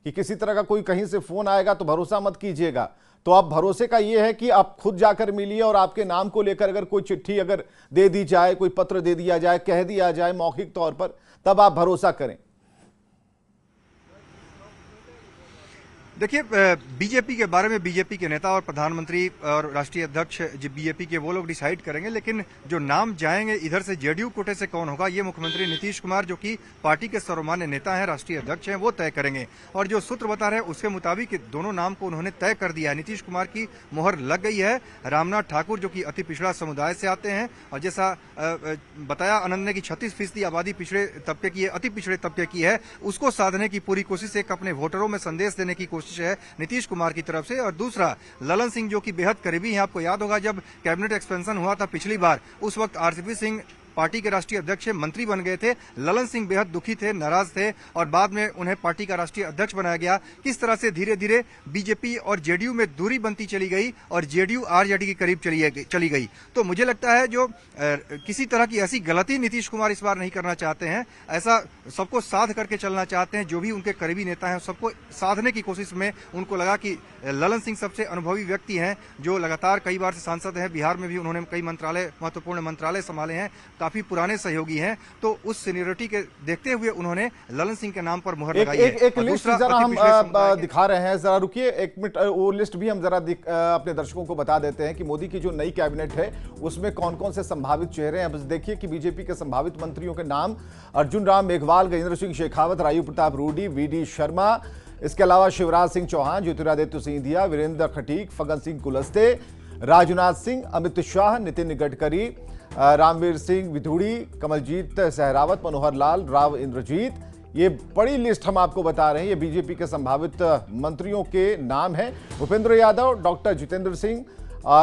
कि किसी तरह का कोई कहीं से फोन आएगा तो भरोसा मत कीजिएगा। तो आप भरोसे का ये है कि आप खुद जाकर मिलिए और आपके नाम को लेकर अगर कोई चिट्ठी अगर दे दी जाए, कोई पत्र दे दिया जाए, कह दिया जाए मौखिक तौर पर, तब आप भरोसा करें। देखिए, बीजेपी के बारे में बीजेपी के नेता और प्रधानमंत्री और राष्ट्रीय अध्यक्ष जो बीजेपी के वो लोग डिसाइड करेंगे, लेकिन जो नाम जाएंगे इधर से जेडीयू कोटे से कौन होगा ये मुख्यमंत्री नीतीश कुमार, जो कि पार्टी के सर्वमान्य नेता हैं, राष्ट्रीय अध्यक्ष हैं, वो तय करेंगे। और जो सूत्र बता रहे हैं उसके मुताबिक दोनों नाम को उन्होंने तय कर दिया है। नीतीश कुमार की मुहर लग गई है। रामनाथ ठाकुर जो कि अति पिछड़ा समुदाय से आते हैं और जैसा बताया आनंद ने कि 36% आबादी पिछड़े तबके की है, अति पिछड़े तबके की है, उसको साधने की पूरी कोशिश, एक अपने वोटरों में संदेश देने की कोशिश है नीतीश कुमार की तरफ से। और दूसरा ललन सिंह जो कि बेहद करीबी हैं, आपको याद होगा जब कैबिनेट एक्सपेंशन हुआ था पिछली बार, उस वक्त आरसीपी सिंह पार्टी के राष्ट्रीय अध्यक्ष मंत्री बन गए थे। ललन सिंह बेहद दुखी थे, नाराज थे और बाद में उन्हें पार्टी का राष्ट्रीय अध्यक्ष बनाया गया। किस तरह से धीरे धीरे बीजेपी और जेडीयू में दूरी बनती चली गई और जेडीयू आरजेडी के करीब चली गई। तो मुझे लगता है जो किसी तरह की ऐसी गलती नीतीश कुमार इस बार नहीं करना चाहते हैं, ऐसा सबको साध करके चलना चाहते हैं। जो भी उनके करीबी नेता हैं सबको साधने की कोशिश में उनको लगा कि ललन सिंह सबसे अनुभवी व्यक्ति हैं, जो लगातार कई बार से सांसद हैं, बिहार में भी उन्होंने कई मंत्रालय, महत्वपूर्ण मंत्रालय संभाले हैं, काफी पुराने सहयोगी हैं। तो उस सीनियरिटी के देखते हुए उन्होंने ललन सिंह के नाम पर मुहर लगाई है। एक लिस्ट जरा हम दिखा रहे हैं, जरा रुकिए एक मिनट, वो लिस्ट भी हम जरा अपने दर्शकों को बता देते हैं कि मोदी की जो नई कैबिनेट है उसमें कौन कौन से संभावित चेहरे हैं। बस देखिए कि बीजेपी के संभावित मंत्रियों के नाम: अर्जुन राम मेघवाल, गजेंद्र सिंह शेखावत, राजीव प्रताप रूडी, वीडी शर्मा, इसके अलावा शिवराज सिंह चौहान, ज्योतिरादित्य सिंधिया, वीरेंद्र खटीक, फग्गन सिंह कुलस्ते, राजनाथ सिंह, अमित शाह, नितिन गडकरी, रामवीर सिंह विधुड़ी, कमलजीत सहरावत, मनोहर लाल, राव इंद्रजीत। ये बड़ी लिस्ट हम आपको बता रहे हैं, ये बीजेपी के संभावित मंत्रियों के नाम हैं। भूपेंद्र यादव, डॉक्टर जितेंद्र सिंह,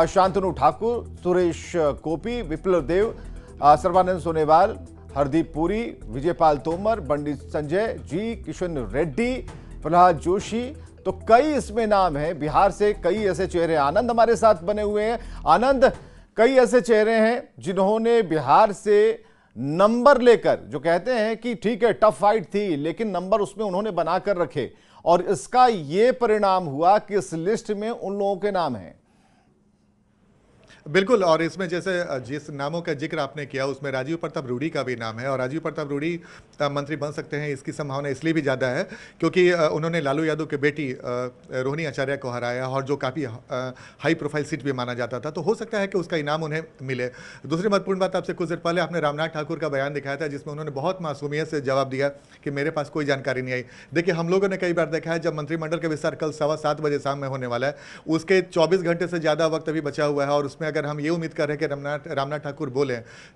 शांतनु ठाकुर, सुरेश गोपी, विप्लव देव, सर्बानंद सोनोवाल, हरदीप पुरी, विजयपाल तोमर, बंडी संजय, जी किशन रेड्डी, प्रहलाद जोशी। तो कई इसमें नाम हैं। बिहार से कई ऐसे चेहरे, आनंद हमारे साथ बने हुए हैं। आनंद, कई ऐसे चेहरे हैं जिन्होंने बिहार से नंबर लेकर, जो कहते हैं कि ठीक है टफ फाइट थी लेकिन नंबर उसमें उन्होंने बनाकर रखे, और इसका यह परिणाम हुआ कि इस लिस्ट में उन लोगों के नाम हैं। बिल्कुल, और इसमें जैसे जिस नामों का जिक्र आपने किया उसमें राजीव प्रताप रूडी का भी नाम है, और राजीव प्रताप रूडी मंत्री बन सकते हैं। इसकी संभावना इसलिए भी ज़्यादा है क्योंकि उन्होंने लालू यादव के बेटी रोहिणी आचार्य को हराया, और जो काफ़ी हाई प्रोफाइल सीट भी माना जाता था, तो हो सकता है कि उसका इनाम उन्हें मिले। दूसरी महत्वपूर्ण बात, आपसे कुछ देर पहले आपने रामनाथ ठाकुर का बयान दिखाया था जिसमें उन्होंने बहुत मासूमियत से जवाब दिया कि मेरे पास कोई जानकारी नहीं आई। देखिए, हम लोगों ने कई बार देखा है जब मंत्रिमंडल का विस्तार कल 7:15 बजे शाम में होने वाला है, उसके 24 घंटे से ज़्यादा वक्त अभी बचा हुआ है, और उसमें अगर हम ये उम्मीद कर रहे हैं कि रामनाथ ठाकुर बोले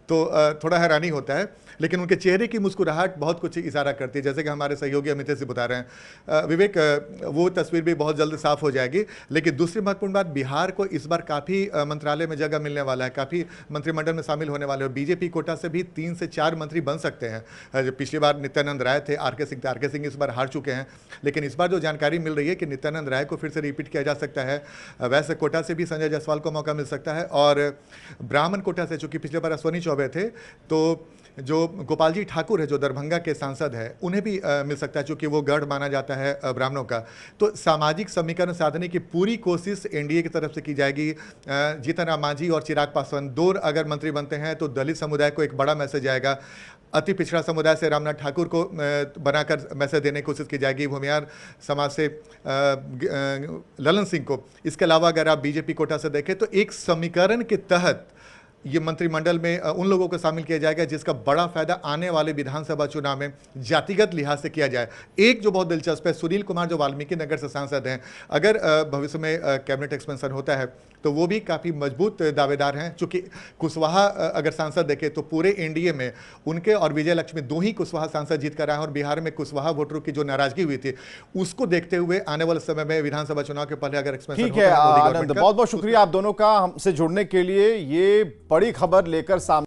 तो थोड़ा हैरानी होता है। लेकिन उनके चेहरे की मुस्कुराहट बहुत कुछ इशारा करती है, जैसे कि हमारे सहयोगी अमित जी बता रहे हैं। विवेक, वो तस्वीर भी बहुत जल्द साफ हो जाएगी। लेकिन दूसरी महत्वपूर्ण बात, बिहार को इस बार काफ़ी मंत्रालय में जगह मिलने वाला है, काफ़ी मंत्रिमंडल में शामिल होने वाले हैं। बीजेपी कोटा से भी 3 से 4 मंत्री बन सकते हैं। पिछली बार नित्यानंद राय थे, आर के सिंह इस बार हार चुके हैं, लेकिन इस बार जो जानकारी मिल रही है कि नित्यानंद राय को फिर से रिपीट किया जा सकता है। वैसे कोटा से भी संजय जायसवाल को मौका मिल सकता है, और ब्राह्मण कोटा से चूंकि पिछले बार अश्वनी चौबे थे, तो जो गोपाल जी ठाकुर है जो दरभंगा के सांसद है, उन्हें भी मिल सकता है चूंकि वो गढ़ माना जाता है ब्राह्मणों का। तो सामाजिक समीकरण साधने की पूरी कोशिश एनडीए की तरफ से की जाएगी। जीतन राम मांझी और चिराग पासवान दो अगर मंत्री बनते हैं तो दलित समुदाय को एक बड़ा मैसेज आएगा। अति पिछड़ा समुदाय से रामनाथ ठाकुर को बनाकर मैसेज देने की कोशिश की जाएगी, भूमियार समाज से ललन सिंह को। इसके अलावा अगर आप बीजेपी कोटा से देखें तो एक समीकरण के तहत ये मंत्रिमंडल में उन लोगों को शामिल किया जाएगा जिसका बड़ा फायदा आने वाले विधानसभा चुनाव में जातिगत लिहाज से किया जाए। एक जो बहुत दिलचस्प है, सुनील कुमार जो वाल्मीकि नगर से सांसद हैं, अगर भविष्य में कैबिनेट एक्सपेंशन होता है तो वो भी काफ़ी मजबूत दावेदार हैं। चूंकि कुशवाहा अगर सांसद देखें तो पूरे एनडीए में उनके और विजय लक्ष्मी दो ही कुशवाहा सांसद जीत कर आए, और बिहार में कुशवाहा वोटरों की जो नाराजगी हुई थी उसको देखते हुए आने वाले समय में विधानसभा चुनाव के पहले अगर एक्सपेंशन ठीक है। आनंद, बहुत बहुत शुक्रिया आप दोनों का हमसे जुड़ने के लिए। ये बड़ी खबर लेकर सामने